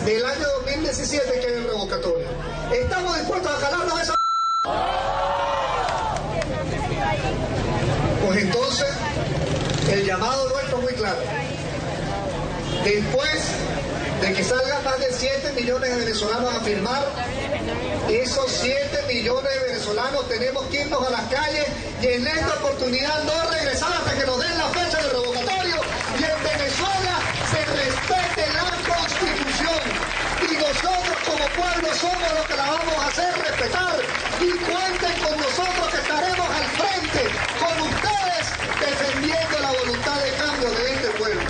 Del año 2017 que es el revocatorio. ¿Estamos dispuestos a jalarnos esa? Pues entonces, el llamado nuestro es muy claro. Después de que salgan más de 7 millones de venezolanos a firmar, esos 7 millones de venezolanos tenemos que irnos a las calles y en esta oportunidad no regresar hasta que nos den la fecha del revocatorio y en Venezuela se respete la Constitución. Y nosotros como pueblo somos los que la vamos a hacer respetar. Y cuenten con nosotros que estaremos al frente, con ustedes, defendiendo la voluntad de cambio de este pueblo.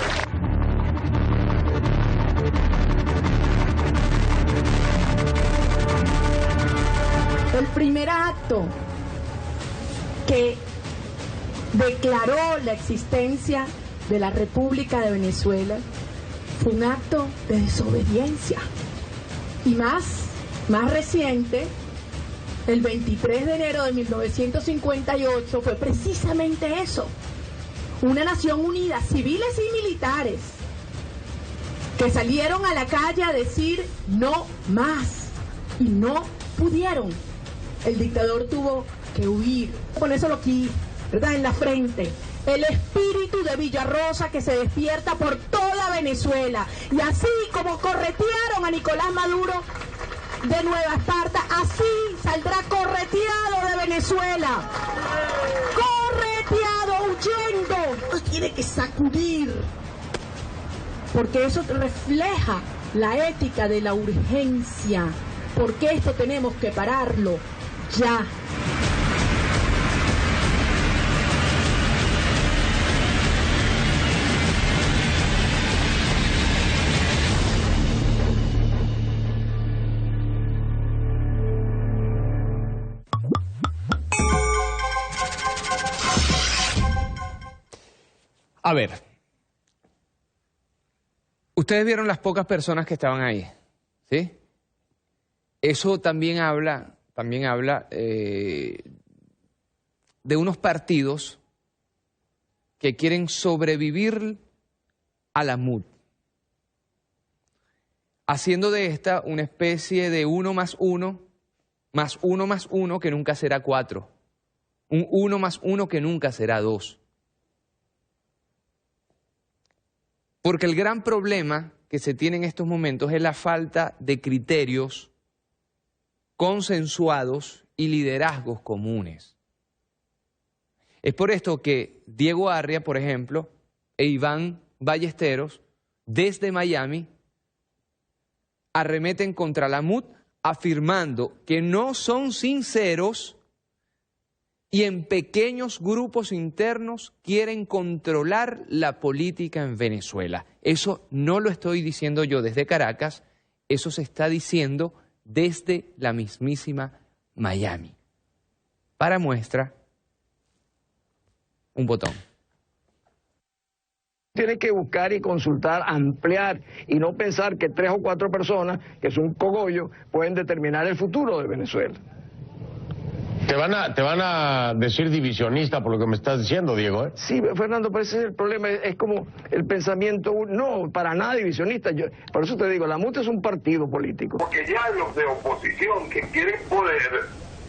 El primer acto que declaró la existencia de la República de Venezuela fue un acto de desobediencia. Y más reciente, el 23 de enero de 1958, fue precisamente eso. Una nación unida, civiles y militares, que salieron a la calle a decir no más. Y no pudieron. El dictador tuvo que huir. Ponérselo aquí, ¿verdad? En la frente. El espíritu de Villarrosa que se despierta por toda Venezuela. Y así como corretearon a Nicolás Maduro de Nueva Esparta, así saldrá correteado de Venezuela. Correteado, huyendo. Nos tiene que sacudir. Porque eso refleja la ética de la urgencia. Porque esto tenemos que pararlo ya. A ver, ustedes vieron las pocas personas que estaban ahí, ¿sí? Eso también habla de unos partidos que quieren sobrevivir a la MUD, haciendo de esta una especie de 1 más 1, más 1 más 1 que nunca será 4, un 1 más 1 que nunca será 2. Porque el gran problema que se tiene en estos momentos es la falta de criterios consensuados y liderazgos comunes. Es por esto que Diego Arria, por ejemplo, e Iván Ballesteros, desde Miami, arremeten contra la MUD afirmando que no son sinceros y en pequeños grupos internos quieren controlar la política en Venezuela. Eso no lo estoy diciendo yo desde Caracas, eso se está diciendo desde la mismísima Miami. Para muestra, un botón. Tiene que buscar y consultar, ampliar y no pensar que 3 o 4 personas, que es un cogollo, pueden determinar el futuro de Venezuela. Te van a decir divisionista por lo que me estás diciendo, Diego, ¿eh? Sí, Fernando, pero ese es el problema, es como el pensamiento, no, para nada divisionista. Por eso te digo, la MUD es un partido político. Porque ya los de oposición que quieren poder,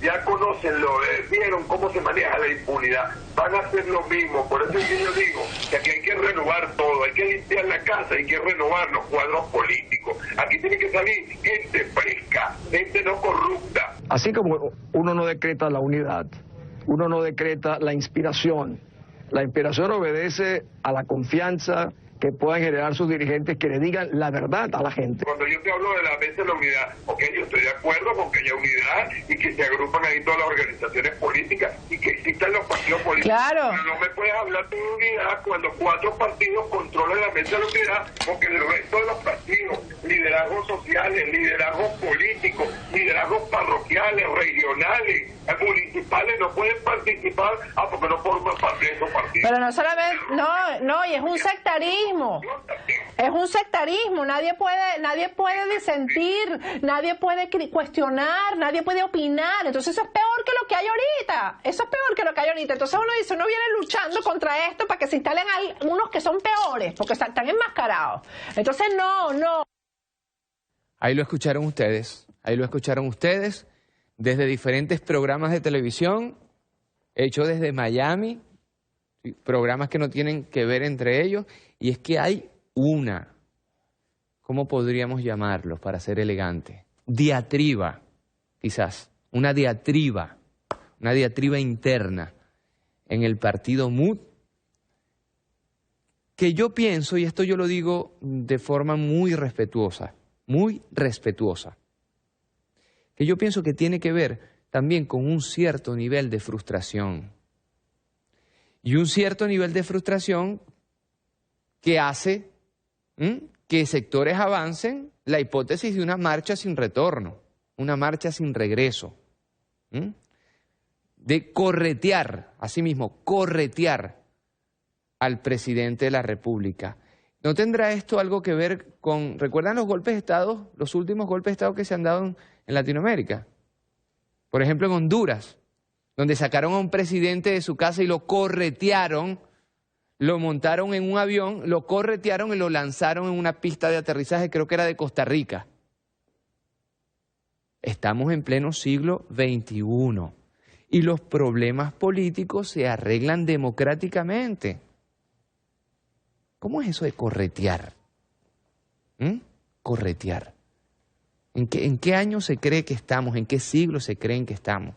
ya conocen, vieron cómo se maneja la impunidad, van a hacer lo mismo. Por eso es que yo digo que aquí hay que renovar todo, hay que limpiar la casa, hay que renovar los cuadros políticos. Aquí tiene que salir gente fresca, gente no corrupta. Así como uno no decreta la unidad, uno no decreta la inspiración. La inspiración obedece a la confianza que puedan generar sus dirigentes, que le digan la verdad a la gente. Cuando yo te hablo de la mesa de la unidad, ok, yo estoy de acuerdo con que haya unidad y que se agrupan ahí todas las organizaciones políticas y que existan los partidos políticos. Claro. Pero no me puedes hablar de unidad cuando 4 partidos controlan la mesa de la unidad, porque el resto de los partidos ciudadanos, liderazgos sociales, liderazgos políticos, liderazgos parroquiales, regionales, municipales no pueden participar porque no forman parte de esos partidos. Pero no solamente, no, y es un sectarismo. Es un sectarismo, nadie puede disentir, nadie puede cuestionar, nadie puede opinar. Entonces eso es peor que lo que hay ahorita. Eso es peor que lo que hay ahorita. Entonces uno dice, uno viene luchando contra esto para que se instalen unos que son peores, porque están enmascarados. Entonces no. Ahí lo escucharon ustedes, desde diferentes programas de televisión, hechos desde Miami, programas que no tienen que ver entre ellos, y es que hay ¿cómo podríamos llamarlo para ser elegante? Diatriba, quizás, una diatriba interna en el partido MUD, que yo pienso, y esto yo lo digo de forma muy respetuosa, que yo pienso que tiene que ver también con un cierto nivel de frustración. Y un cierto nivel de frustración que hace que sectores avancen la hipótesis de una marcha sin retorno, una marcha sin regreso, de corretear, asimismo, corretear al presidente de la República. ¿No tendrá esto algo que ver con, recuerdan los golpes de Estado, los últimos golpes de Estado que se han dado en Latinoamérica? Por ejemplo, en Honduras, donde sacaron a un presidente de su casa y lo corretearon, lo montaron en un avión, lo corretearon y lo lanzaron en una pista de aterrizaje, creo que era de Costa Rica. Estamos en pleno siglo XXI y los problemas políticos se arreglan democráticamente. ¿Cómo es eso de corretear? Corretear. ¿En qué año se cree que estamos? ¿En qué siglo se creen que estamos?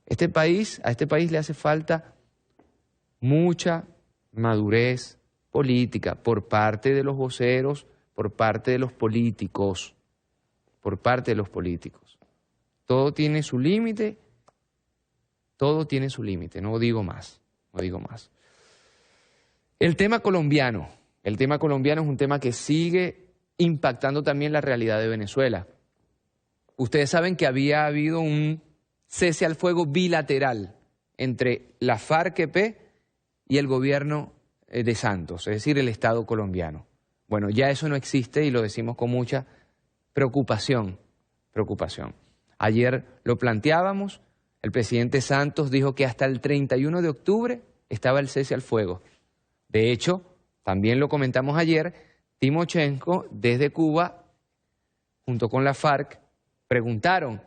A este país le hace falta mucha madurez política por parte de los voceros, por parte de los políticos, Todo tiene su límite, no digo más. El tema colombiano es un tema que sigue impactando también la realidad de Venezuela. Ustedes saben que había habido un cese al fuego bilateral entre la FARC-EP y el gobierno de Santos, es decir, el Estado colombiano. Bueno, ya eso no existe y lo decimos con mucha preocupación. Ayer lo planteábamos, el presidente Santos dijo que hasta el 31 de octubre estaba el cese al fuego. De hecho, también lo comentamos ayer, Timochenko desde Cuba, junto con la FARC, preguntaron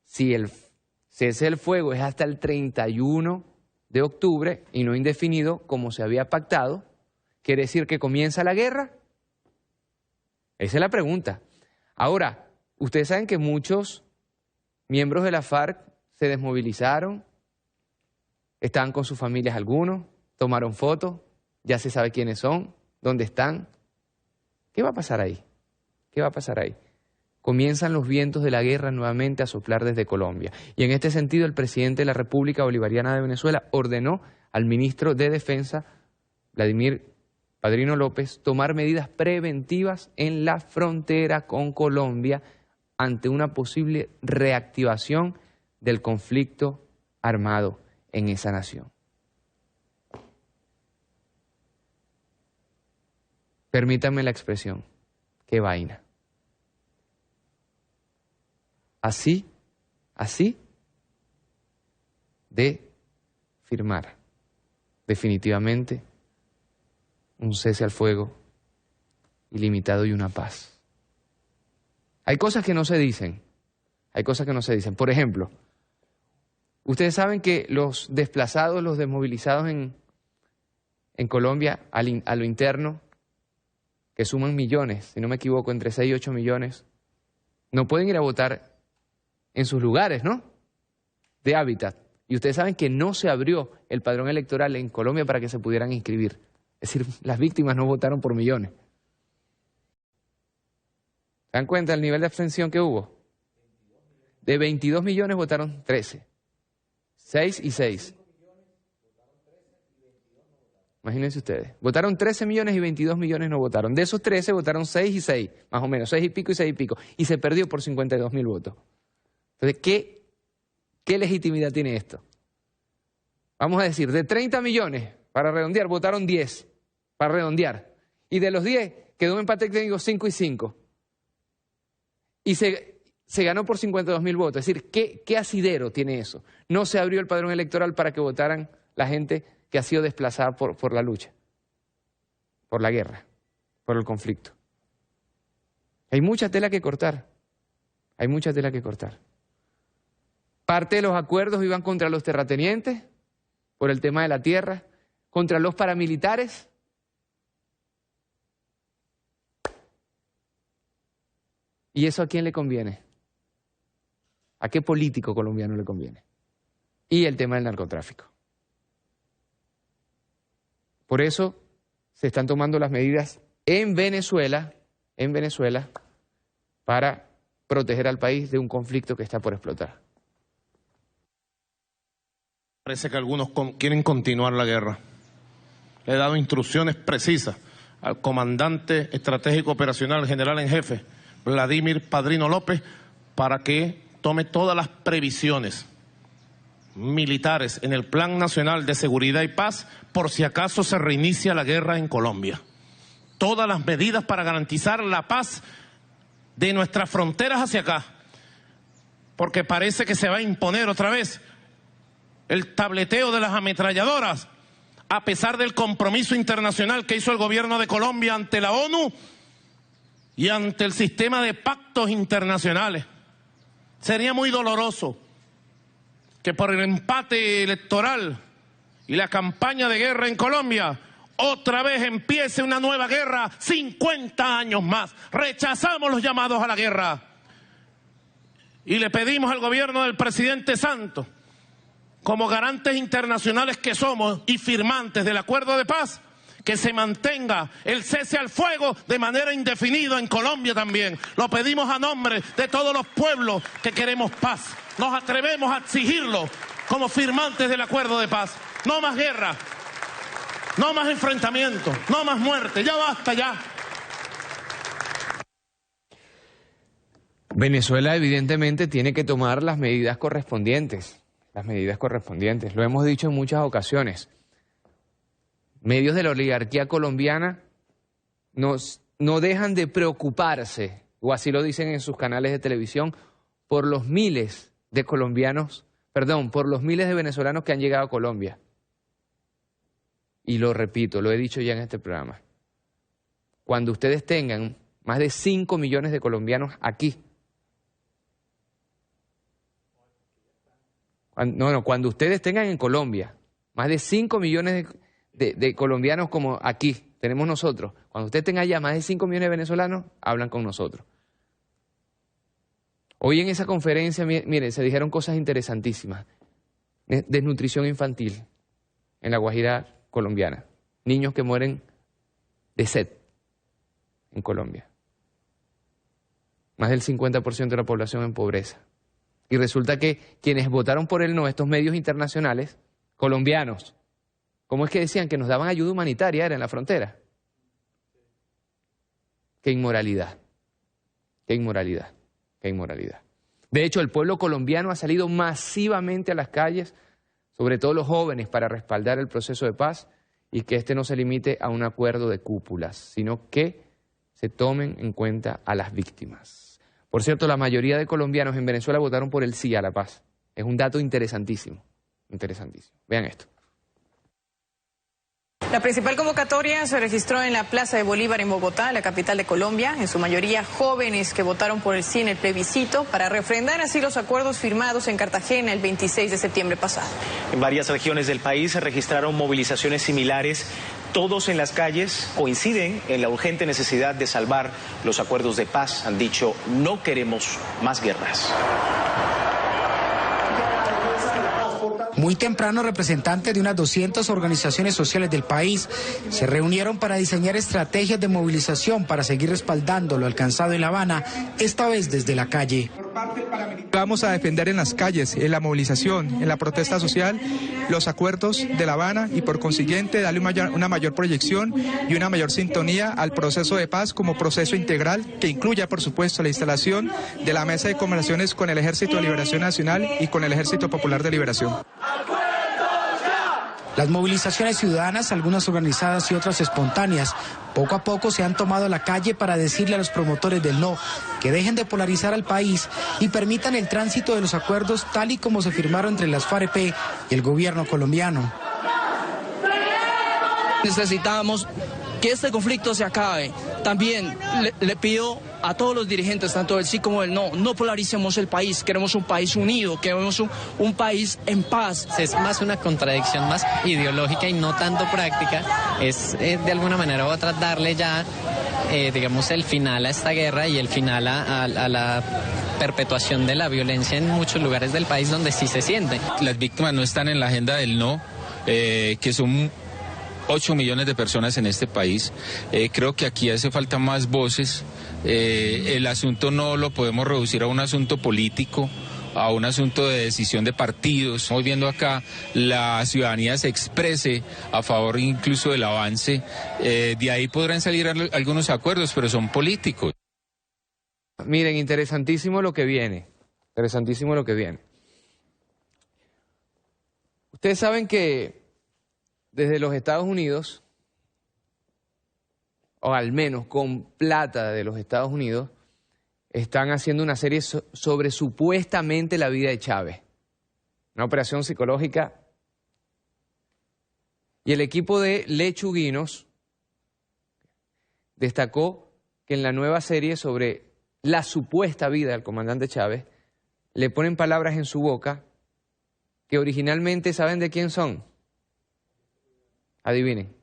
si el cese del fuego es hasta el 31 de octubre y no indefinido como se había pactado, ¿quiere decir que comienza la guerra? Esa es la pregunta. Ahora, ustedes saben que muchos miembros de la FARC se desmovilizaron, estaban con sus familias algunos, tomaron fotos, ya se sabe quiénes son, dónde están. ¿Qué va a pasar ahí? Comienzan los vientos de la guerra nuevamente a soplar desde Colombia. Y en este sentido, el presidente de la República Bolivariana de Venezuela ordenó al ministro de Defensa, Vladimir Padrino López, tomar medidas preventivas en la frontera con Colombia ante una posible reactivación del conflicto armado en esa nación. Permítanme la expresión, qué vaina. Así de firmar definitivamente un cese al fuego ilimitado y una paz. Hay cosas que no se dicen, Por ejemplo, ustedes saben que los desplazados, los desmovilizados en Colombia a lo interno, que suman millones, si no me equivoco, entre 6 y 8 millones, no pueden ir a votar en sus lugares, ¿no? De hábitat. Y ustedes saben que no se abrió el padrón electoral en Colombia para que se pudieran inscribir. Es decir, las víctimas no votaron por millones. ¿Se dan cuenta del nivel de abstención que hubo? De 22 millones votaron 13. 6 y 6. Imagínense ustedes. Votaron 13 millones y 22 millones no votaron. De esos 13 votaron 6 y 6, más o menos, 6 y pico y 6 y pico. Y se perdió por 52.000 votos. Entonces, ¿qué legitimidad tiene esto? Vamos a decir, de 30 millones, para redondear, votaron 10, para redondear. Y de los 10, quedó un empate técnico 5 y 5. Y se ganó por 52.000 votos. Es decir, ¿qué asidero tiene eso? No se abrió el padrón electoral para que votaran la gente que ha sido desplazada por la lucha, por la guerra, por el conflicto. Hay mucha tela que cortar. Hay mucha tela que cortar. Parte de los acuerdos iban contra los terratenientes, por el tema de la tierra, contra los paramilitares. ¿Y eso a quién le conviene? ¿A qué político colombiano le conviene? Y el tema del narcotráfico. Por eso se están tomando las medidas en Venezuela, para proteger al país de un conflicto que está por explotar. Parece que algunos quieren continuar la guerra. Le he dado instrucciones precisas al comandante estratégico operacional, general en jefe, Vladimir Padrino López, para que tome todas las previsiones militares en el Plan Nacional de Seguridad y Paz por si acaso se reinicia la guerra en Colombia. Todas las medidas para garantizar la paz de nuestras fronteras hacia acá, porque parece que se va a imponer otra vez el tableteo de las ametralladoras, a pesar del compromiso internacional que hizo el gobierno de Colombia ante la ONU y ante el sistema de pactos internacionales. Sería muy doloroso que por el empate electoral y la campaña de guerra en Colombia, otra vez empiece una nueva guerra 50 años más. Rechazamos los llamados a la guerra y le pedimos al gobierno del presidente Santos, como garantes internacionales que somos y firmantes del acuerdo de paz, que se mantenga el cese al fuego de manera indefinida en Colombia también. Lo pedimos a nombre de todos los pueblos que queremos paz. Nos atrevemos a exigirlo como firmantes del acuerdo de paz. No más guerra, no más enfrentamiento, no más muerte. Ya basta, ya. Venezuela evidentemente tiene que tomar las medidas correspondientes. Lo hemos dicho en muchas ocasiones. Medios de la oligarquía colombiana no dejan de preocuparse, o así lo dicen en sus canales de televisión, por los miles de colombianos, por los miles de venezolanos que han llegado a Colombia. Y lo repito, lo he dicho ya en este programa. Cuando ustedes tengan más de 5 millones de colombianos aquí, cuando ustedes tengan en Colombia más de 5 millones de colombianos como aquí tenemos nosotros, cuando ustedes tengan ya más de 5 millones de venezolanos, hablan con nosotros. Hoy en esa conferencia, miren, se dijeron cosas interesantísimas. Desnutrición infantil en la Guajira colombiana. Niños que mueren de sed en Colombia. Más del 50% de la población en pobreza. Y resulta que quienes votaron por el no, estos medios internacionales, colombianos, ¿cómo es que decían que nos daban ayuda humanitaria? Era en la frontera. ¡Qué inmoralidad! ¡Qué inmoralidad! ¡Qué inmoralidad! De hecho, el pueblo colombiano ha salido masivamente a las calles, sobre todo los jóvenes, para respaldar el proceso de paz y que este no se limite a un acuerdo de cúpulas, sino que se tomen en cuenta a las víctimas. Por cierto, la mayoría de colombianos en Venezuela votaron por el sí a la paz. Es un dato interesantísimo, interesantísimo. Vean esto. La principal convocatoria se registró en la Plaza de Bolívar en Bogotá, la capital de Colombia, en su mayoría jóvenes que votaron por el sí en el plebiscito para refrendar así los acuerdos firmados en Cartagena el 26 de septiembre pasado. En varias regiones del país se registraron movilizaciones similares. Todos en las calles coinciden en la urgente necesidad de salvar los acuerdos de paz. Han dicho, no queremos más guerras. Muy temprano, representantes de unas 200 organizaciones sociales del país se reunieron para diseñar estrategias de movilización para seguir respaldando lo alcanzado en La Habana, esta vez desde la calle. Vamos a defender en las calles, en la movilización, en la protesta social, los acuerdos de La Habana y por consiguiente darle una mayor proyección y una mayor sintonía al proceso de paz como proceso integral que incluya, por supuesto, la instalación de la mesa de conversaciones con el Ejército de Liberación Nacional y con el Ejército Popular de Liberación. Las movilizaciones ciudadanas, algunas organizadas y otras espontáneas, poco a poco se han tomado la calle para decirle a los promotores del no que dejen de polarizar al país y permitan el tránsito de los acuerdos tal y como se firmaron entre las FAREP y el gobierno colombiano. Necesitamos que este conflicto se acabe. También le pido a todos los dirigentes, tanto del sí como del no polaricemos el país. Queremos un país unido, queremos un país en paz. Es más una contradicción más ideológica y no tanto práctica. Es de alguna manera u otra darle ya, digamos, el final a esta guerra y el final a la perpetuación de la violencia en muchos lugares del país donde sí se siente. Las víctimas no están en la agenda del no, que son 8 millones de personas en este país. Creo que aquí hace falta más voces. El asunto no lo podemos reducir a un asunto político, a un asunto de decisión de partidos. Estamos viendo acá la ciudadanía se exprese a favor incluso del avance. De ahí podrán salir algunos acuerdos, pero son políticos. Miren, interesantísimo lo que viene. Interesantísimo lo que viene. Ustedes saben que desde los Estados Unidos, o al menos con plata de los Estados Unidos, están haciendo una serie sobre supuestamente la vida de Chávez. Una operación psicológica. Y el equipo de Lechuguinos destacó que en la nueva serie sobre la supuesta vida del comandante Chávez, le ponen palabras en su boca que originalmente ¿saben de quién son? Adivinen.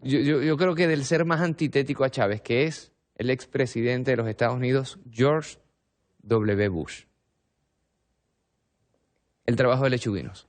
Yo creo que del ser más antitético a Chávez, que es el expresidente de los Estados Unidos, George W. Bush. El trabajo de Lechuguinos.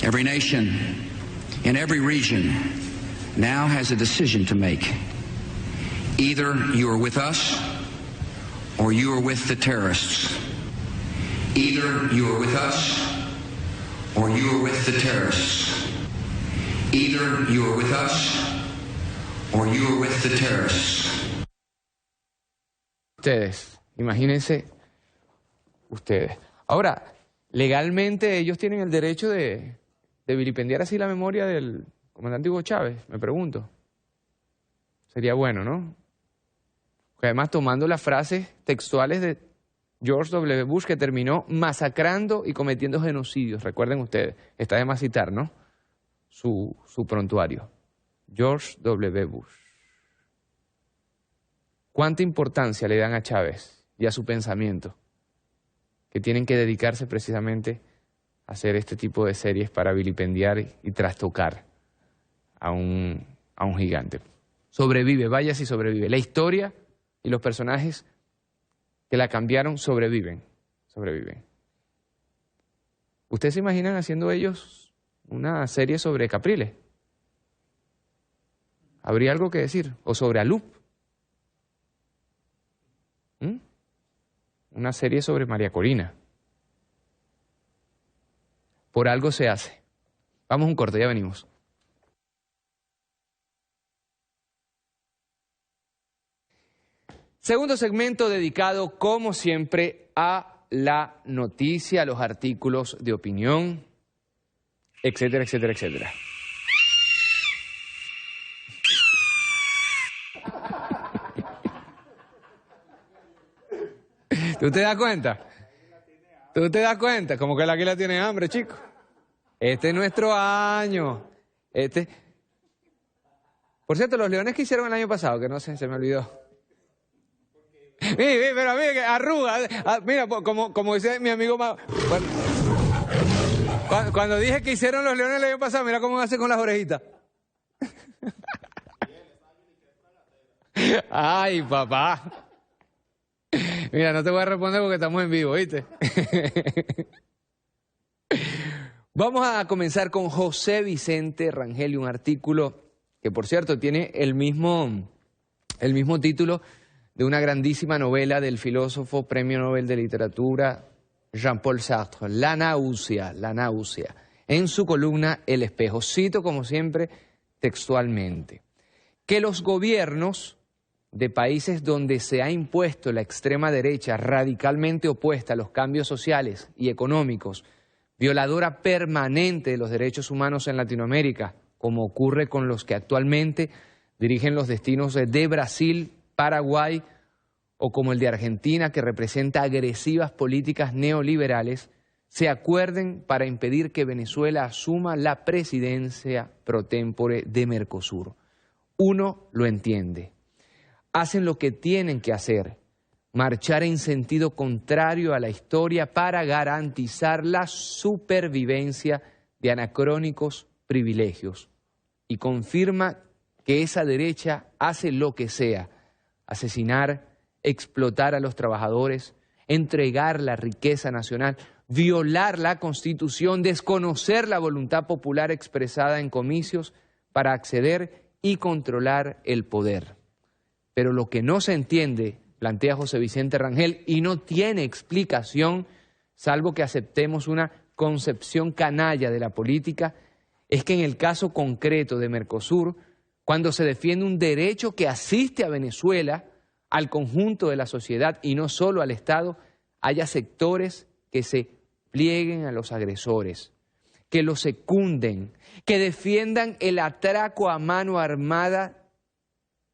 Every nation in every region now has a decision to make. Either you are with us or you are with the terrorists. Either you are with us or you are with the terrorists. Either you are with us or you are with the terrorists. Ustedes, imagínense ustedes. Ahora, legalmente ellos tienen el derecho de vilipendiar así la memoria del comandante Hugo Chávez, me pregunto. Sería bueno, ¿no? Porque además tomando las frases textuales de George W. Bush, que terminó masacrando y cometiendo genocidios. Recuerden ustedes, está de más citar, ¿no? Su prontuario. George W. Bush. ¿Cuánta importancia le dan a Chávez y a su pensamiento? Que tienen que dedicarse precisamente a hacer este tipo de series para vilipendiar y trastocar a un gigante. Sobrevive, vaya si sobrevive. La historia y los personajes que la cambiaron sobreviven. ¿Ustedes se imaginan haciendo ellos una serie sobre Capriles? ¿Habría algo que decir? ¿O sobre Alup? Una serie sobre María Corina. Por algo se hace. Vamos a un corte, ya venimos. Segundo segmento dedicado, como siempre, a la noticia, a los artículos de opinión, etcétera, etcétera, etcétera. ¿Tú te das cuenta? ¿Tú te das cuenta? Como que la Águila tiene hambre, chico. Este es nuestro año. Por cierto, los Leones que hicieron el año pasado, que no sé, se me olvidó. Pero mira, que arruga. Mira, como dice mi amigo. Bueno. Cuando dije que hicieron los leones el año pasado, mira cómo hace con las orejitas. Ay, papá. Mira, no te voy a responder porque estamos en vivo, ¿viste? Vamos a comenzar con José Vicente Rangel y un artículo que, por cierto, tiene el mismo título de una grandísima novela del filósofo Premio Nobel de Literatura Jean-Paul Sartre, La náusea, en su columna El espejo. Cito, como siempre, textualmente, que los gobiernos de países donde se ha impuesto la extrema derecha radicalmente opuesta a los cambios sociales y económicos, violadora permanente de los derechos humanos en Latinoamérica, como ocurre con los que actualmente dirigen los destinos de Brasil, Paraguay o como el de Argentina, que representa agresivas políticas neoliberales, se acuerden para impedir que Venezuela asuma la presidencia pro tempore de Mercosur. Uno lo entiende. Hacen lo que tienen que hacer, marchar en sentido contrario a la historia para garantizar la supervivencia de anacrónicos privilegios. Y confirma que esa derecha hace lo que sea: asesinar, explotar a los trabajadores, entregar la riqueza nacional, violar la Constitución, desconocer la voluntad popular expresada en comicios para acceder y controlar el poder. Pero lo que no se entiende, plantea José Vicente Rangel, y no tiene explicación, salvo que aceptemos una concepción canalla de la política, es que en el caso concreto de Mercosur, cuando se defiende un derecho que asiste a Venezuela, al conjunto de la sociedad y no solo al Estado, haya sectores que se plieguen a los agresores, que los secunden, que defiendan el atraco a mano armada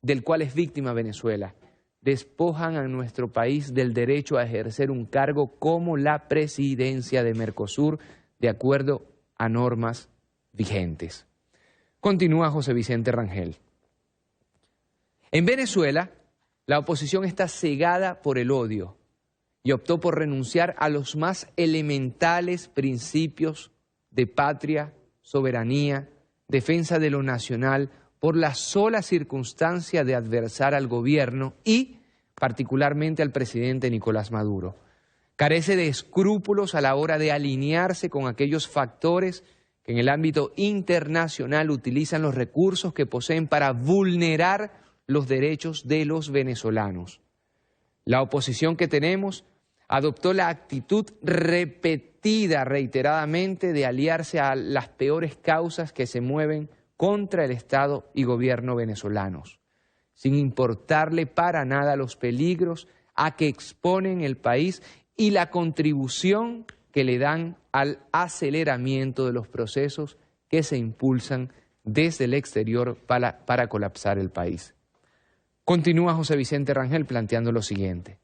del cual es víctima Venezuela. Despojan a nuestro país del derecho a ejercer un cargo como la presidencia de Mercosur, de acuerdo a normas vigentes. Continúa José Vicente Rangel. En Venezuela, la oposición está cegada por el odio y optó por renunciar a los más elementales principios de patria, soberanía, defensa de lo nacional, por la sola circunstancia de adversar al gobierno y, particularmente, al presidente Nicolás Maduro. Carece de escrúpulos a la hora de alinearse con aquellos factores que en el ámbito internacional utilizan los recursos que poseen para vulnerar los derechos de los venezolanos. La oposición que tenemos adoptó la actitud repetida reiteradamente de aliarse a las peores causas que se mueven contra el Estado y gobierno venezolanos, sin importarle para nada los peligros a que exponen el país y la contribución que le dan al aceleramiento de los procesos que se impulsan desde el exterior para colapsar el país. Continúa José Vicente Rangel planteando lo siguiente: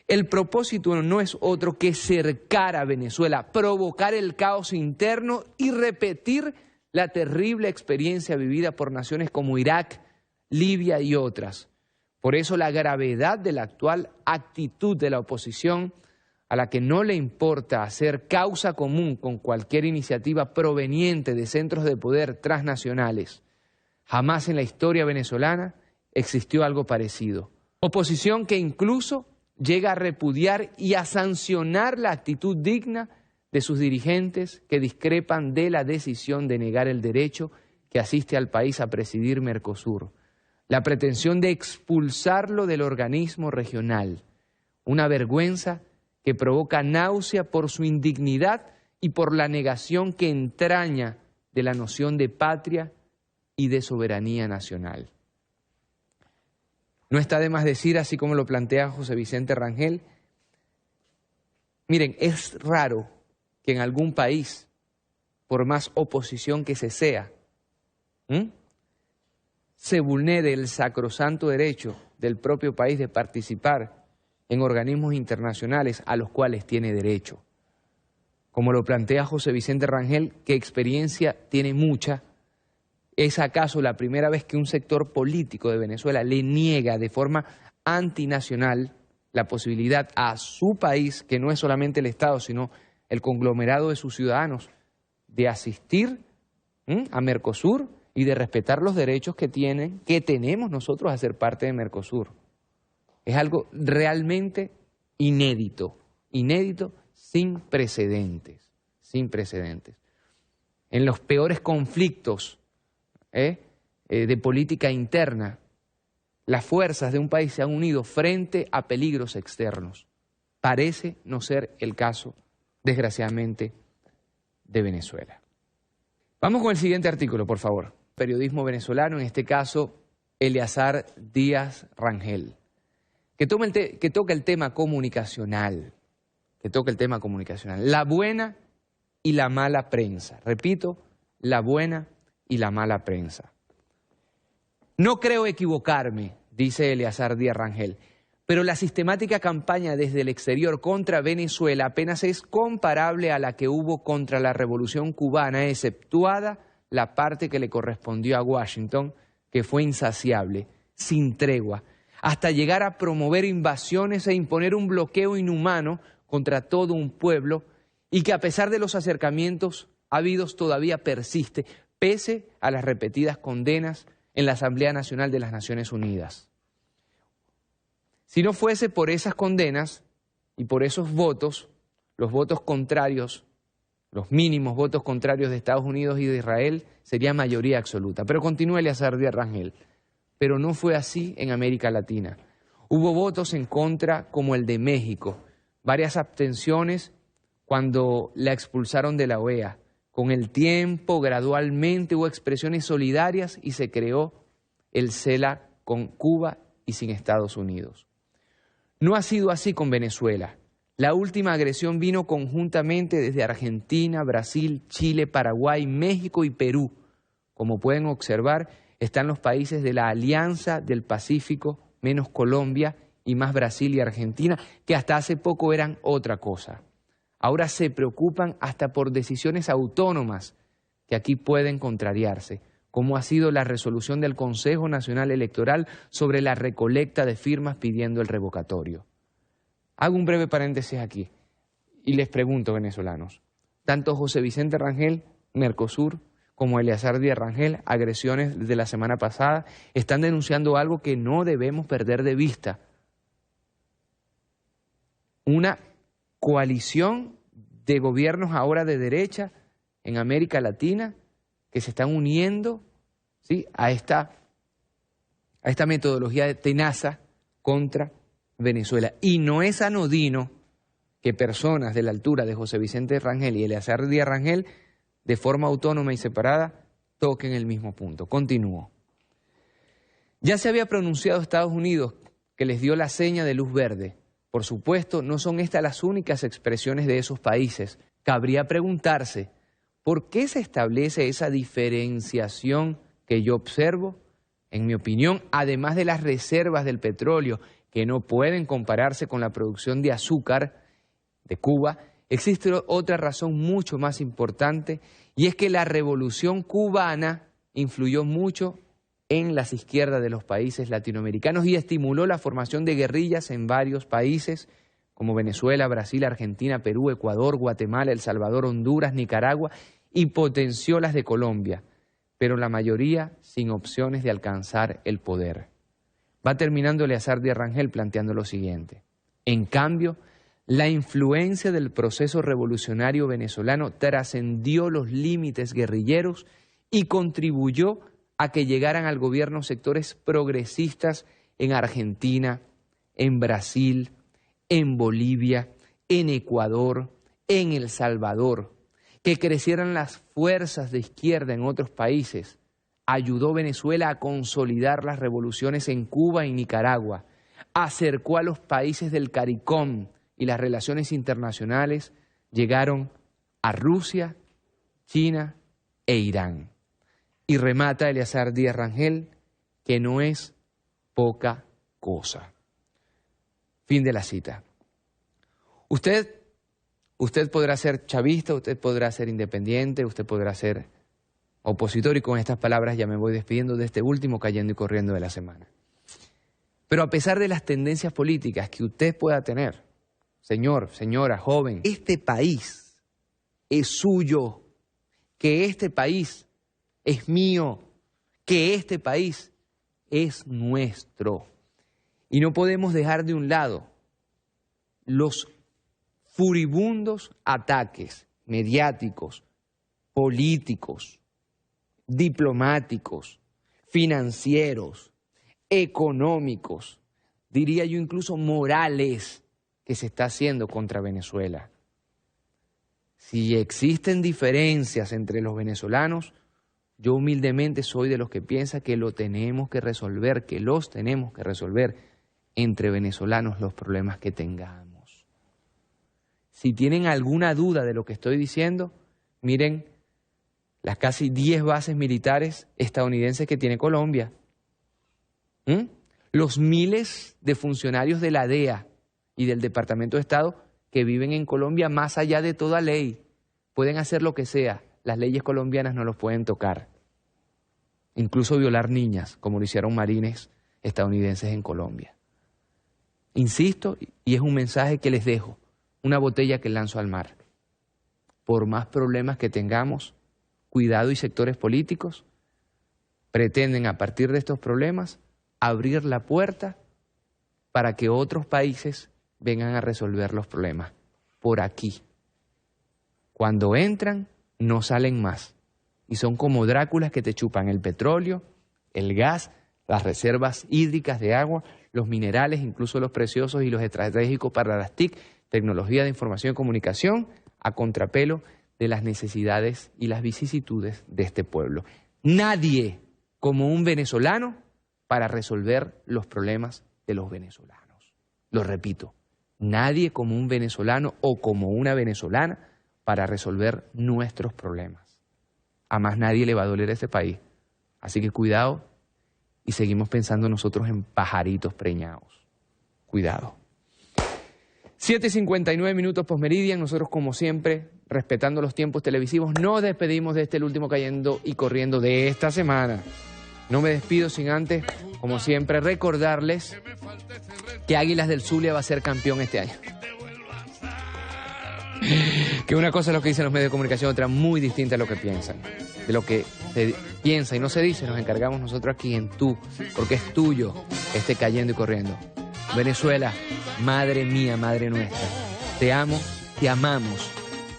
el propósito no es otro que cercar a Venezuela, provocar el caos interno y repetir la terrible experiencia vivida por naciones como Irak, Libia y otras. Por eso la gravedad de la actual actitud de la oposición, a la que no le importa hacer causa común con cualquier iniciativa proveniente de centros de poder transnacionales. Jamás en la historia venezolana existió algo parecido. Oposición que incluso llega a repudiar y a sancionar la actitud digna de sus dirigentes que discrepan de la decisión de negar el derecho que asiste al país a presidir Mercosur, la pretensión de expulsarlo del organismo regional, una vergüenza que provoca náusea por su indignidad y por la negación que entraña de la noción de patria y de soberanía nacional. No está de más decir, así como lo plantea José Vicente Rangel, miren, es raro que en algún país, por más oposición que se sea, se vulnere el sacrosanto derecho del propio país de participar en organismos internacionales a los cuales tiene derecho. Como lo plantea José Vicente Rangel, que experiencia tiene mucha, ¿es acaso la primera vez que un sector político de Venezuela le niega de forma antinacional la posibilidad a su país, que no es solamente el Estado, sino el conglomerado de sus ciudadanos, de asistir a Mercosur y de respetar los derechos que tenemos nosotros a ser parte de Mercosur. Es algo realmente inédito, sin precedentes, En los peores conflictos de política interna, las fuerzas de un país se han unido frente a peligros externos. Parece no ser el caso, desgraciadamente, de Venezuela. Vamos con el siguiente artículo, por favor. Periodismo venezolano, en este caso, Eleazar Díaz Rangel, que toca el tema comunicacional, la buena y la mala prensa. Repito, la buena y la mala prensa. No creo equivocarme, dice Eleazar Díaz Rangel, pero la sistemática campaña desde el exterior contra Venezuela apenas es comparable a la que hubo contra la Revolución Cubana, exceptuada la parte que le correspondió a Washington, que fue insaciable, sin tregua, hasta llegar a promover invasiones e imponer un bloqueo inhumano contra todo un pueblo, y que a pesar de los acercamientos habidos todavía persiste, pese a las repetidas condenas en la Asamblea Nacional de las Naciones Unidas. Si no fuese por esas condenas y por esos votos, los votos contrarios, los mínimos votos contrarios de Estados Unidos y de Israel, sería mayoría absoluta. Pero continúa Eleazar Díaz Rangel. Pero no fue así en América Latina. Hubo votos en contra como el de México, varias abstenciones cuando la expulsaron de la OEA. Con el tiempo, gradualmente, hubo expresiones solidarias y se creó el CELAC con Cuba y sin Estados Unidos. No ha sido así con Venezuela. La última agresión vino conjuntamente desde Argentina, Brasil, Chile, Paraguay, México y Perú. Como pueden observar, están los países de la Alianza del Pacífico, menos Colombia y más Brasil y Argentina, que hasta hace poco eran otra cosa. Ahora se preocupan hasta por decisiones autónomas que aquí pueden contrariarse, como ha sido la resolución del Consejo Nacional Electoral sobre la recolecta de firmas pidiendo el revocatorio. Hago un breve paréntesis aquí y les pregunto, venezolanos, tanto José Vicente Rangel, Mercosur, como Eleazar Díaz Rangel, agresiones de la semana pasada, están denunciando algo que no debemos perder de vista. Una coalición de gobiernos ahora de derecha en América Latina que se están uniendo, ¿sí?, a esta metodología de tenaza contra Venezuela. Y no es anodino que personas de la altura de José Vicente Rangel y Eleazar Díaz Rangel, de forma autónoma y separada, toquen el mismo punto. Continúo. Ya se había pronunciado Estados Unidos, que les dio la seña de luz verde. Por supuesto, no son estas las únicas expresiones de esos países. Cabría preguntarse, ¿por qué se establece esa diferenciación que yo observo? En mi opinión, además de las reservas del petróleo, que no pueden compararse con la producción de azúcar de Cuba, existe otra razón mucho más importante, y es que la revolución cubana influyó mucho en las izquierdas de los países latinoamericanos y estimuló la formación de guerrillas en varios países como Venezuela, Brasil, Argentina, Perú, Ecuador, Guatemala, El Salvador, Honduras, Nicaragua, y potenció las de Colombia, pero la mayoría sin opciones de alcanzar el poder. Va terminando Eleazar Díaz Rangel planteando lo siguiente. En cambio, la influencia del proceso revolucionario venezolano trascendió los límites guerrilleros y contribuyó a que llegaran al gobierno sectores progresistas en Argentina, en Brasil, en Bolivia, en Ecuador, en El Salvador, que crecieran las fuerzas de izquierda en otros países. Ayudó Venezuela a consolidar las revoluciones en Cuba y Nicaragua, acercó a los países del CARICOM y las relaciones internacionales llegaron a Rusia, China e Irán. Y remata Eleazar Díaz Rangel, que no es poca cosa. Fin de la cita. Usted podrá ser chavista, usted podrá ser independiente, usted podrá ser opositor, y con estas palabras ya me voy despidiendo de este último Cayendo y Corriendo de la semana. Pero a pesar de las tendencias políticas que usted pueda tener, señor, señora, joven, este país es suyo que este país es mío, que este país es nuestro. Y no podemos dejar de un lado los furibundos ataques mediáticos, políticos, diplomáticos, financieros, económicos, diría yo incluso morales, que se está haciendo contra Venezuela. Si existen diferencias entre los venezolanos, yo humildemente soy de los que piensa que lo tenemos que resolver, que los tenemos que resolver entre venezolanos los problemas que tengamos. Si tienen alguna duda de lo que estoy diciendo, miren las casi 10 bases militares estadounidenses que tiene Colombia. Los miles de funcionarios de la DEA y del Departamento de Estado que viven en Colombia más allá de toda ley. Pueden hacer lo que sea, las leyes colombianas no los pueden tocar. Incluso violar niñas, como lo hicieron marines estadounidenses en Colombia. Insisto, y es un mensaje que les dejo, una botella que lanzo al mar. Por más problemas que tengamos, cuidado y sectores políticos pretenden a partir de estos problemas abrir la puerta para que otros países vengan a resolver los problemas por aquí. Cuando entran, no salen más. Y son como Dráculas que te chupan el petróleo, el gas, las reservas hídricas de agua, los minerales, incluso los preciosos y los estratégicos para las TIC, tecnología de información y comunicación, a contrapelo de las necesidades y las vicisitudes de este pueblo. Nadie como un venezolano para resolver los problemas de los venezolanos. Lo repito, nadie como un venezolano o como una venezolana para resolver nuestros problemas. A más nadie le va a doler a este país. Así que cuidado y seguimos pensando nosotros en pajaritos preñados. Cuidado. 7:59 minutos post-meridian. Nosotros, como siempre, respetando los tiempos televisivos, nos despedimos de el último Cayendo y Corriendo de esta semana. No me despido sin antes, como siempre, recordarles que Águilas del Zulia va a ser campeón este año. Que una cosa es lo que dicen los medios de comunicación, otra muy distinta a lo que piensan. De lo que se piensa y no se dice, nos encargamos nosotros aquí en Tú, porque es tuyo este Cayendo y Corriendo. Venezuela, madre mía, madre nuestra, te amo, te amamos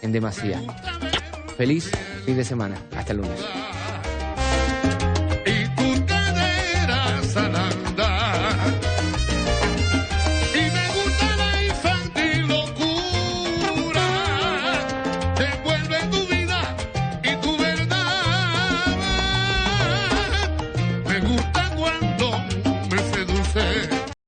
en demasía. Feliz fin de semana. Hasta el lunes.